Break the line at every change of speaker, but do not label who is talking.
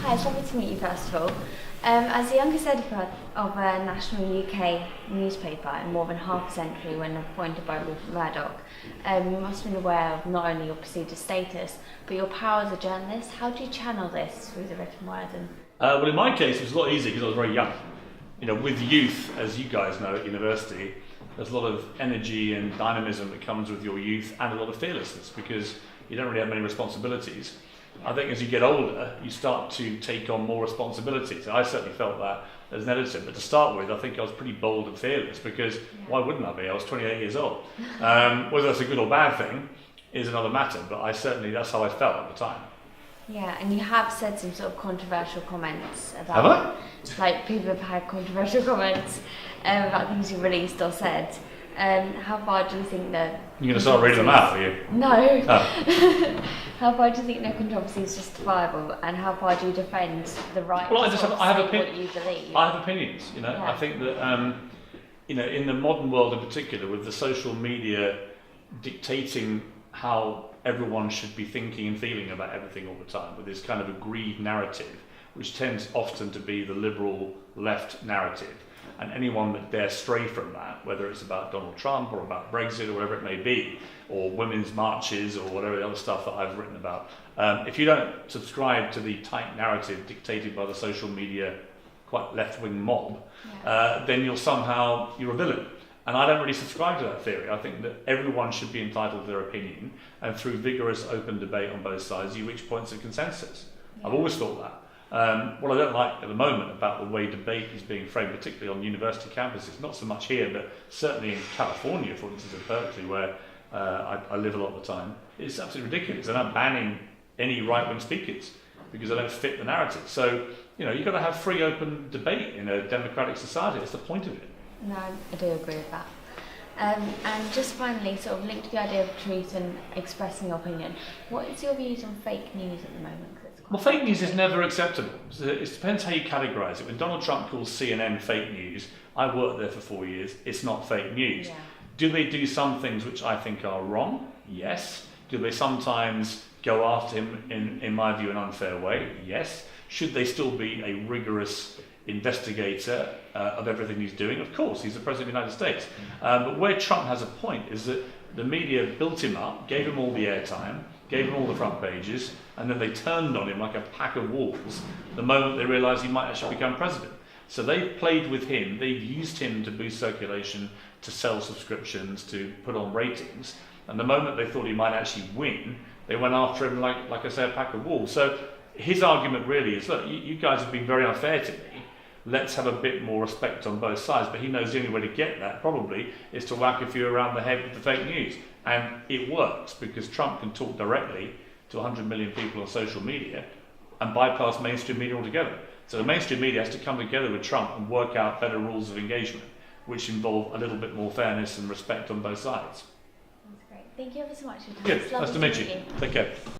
Hi, it's lovely to meet you first of all. As the youngest editor of a national UK newspaper in more than half a century when appointed by Rupert Murdoch, you must have been aware of not only your prestigious status, but your power as a journalist. How do you channel this through the written word?
Well, in my case, it was a lot easier because I was very young. You know, with youth, as you guys know at university, there's a lot of energy and dynamism that comes with your youth and a lot of fearlessness because you don't really have many responsibilities. I think as you get older, you start to take on more responsibilities. I certainly felt that as an editor, but to start with, I think I was pretty bold and fearless because why wouldn't I be? I was 28 years old. Whether that's a good or bad thing is another matter, but that's how I felt at the time.
Yeah, and you have said some sort of controversial comments about...
Have I?
Like, people have had controversial comments about things you released or said. How far do you think that...
You're going to start reading them out, are you?
No.
Oh.
How far do you think no controversy is justifiable, and how far do you defend the right
Well,
to
I have
say what you believe?
I have opinions, you know.
Yeah.
I think that, in the modern world in particular, with the social media dictating how everyone should be thinking and feeling about everything all the time, with this kind of agreed narrative, which tends often to be the liberal left narrative. And anyone that dares stray from that, whether it's about Donald Trump or about Brexit or whatever it may be, or women's marches or whatever the other stuff that I've written about, if you don't subscribe to the tight narrative dictated by the social media, quite left-wing mob, then you're a villain. And I don't really subscribe to that theory. I think that everyone should be entitled to their opinion, and through vigorous open debate on both sides, you reach points of consensus. I've always thought that. What I don't like at the moment about the way debate is being framed, particularly on university campuses, not so much here, but certainly in California, for instance, in Berkeley, where I live a lot of the time, it's absolutely ridiculous. They're not banning any right-wing speakers because they don't fit the narrative. So, you've got to have free, open debate in a democratic society. That's the point of it.
No, I do agree with that. And just finally, sort of linked to the idea of truth and expressing your opinion, what is your views on fake news at the moment?
Well, fake news is never acceptable. It depends how you categorise it. When Donald Trump calls CNN fake news, I worked there for 4 years, it's not fake news.
Yeah.
Do they do some things which I think are wrong? Yes. Do they sometimes go after him, in my view, an unfair way? Yes. Should they still be a rigorous investigator of everything he's doing? Of course, he's the President of the United States. But where Trump has a point is that the media built him up, gave him all the airtime, gave him all the front pages, and then they turned on him like a pack of wolves the moment they realised he might actually become president. So they've played with him, they've used him to boost circulation, to sell subscriptions, to put on ratings, and the moment they thought he might actually win, they went after him like I say, a pack of wolves. So his argument really is, look, you guys have been very unfair to me, let's have a bit more respect on both sides. But he knows the only way to get that probably is to whack a few around the head with the fake news. And it works because Trump can talk directly to 100 million people on social media and bypass mainstream media altogether. So the mainstream media has to come together with Trump and work out better rules of engagement, which involve a little bit more fairness and respect on both sides.
That's great. Thank you ever so much for your time.
Good.
It's lovely
Nice to meet you. Take care.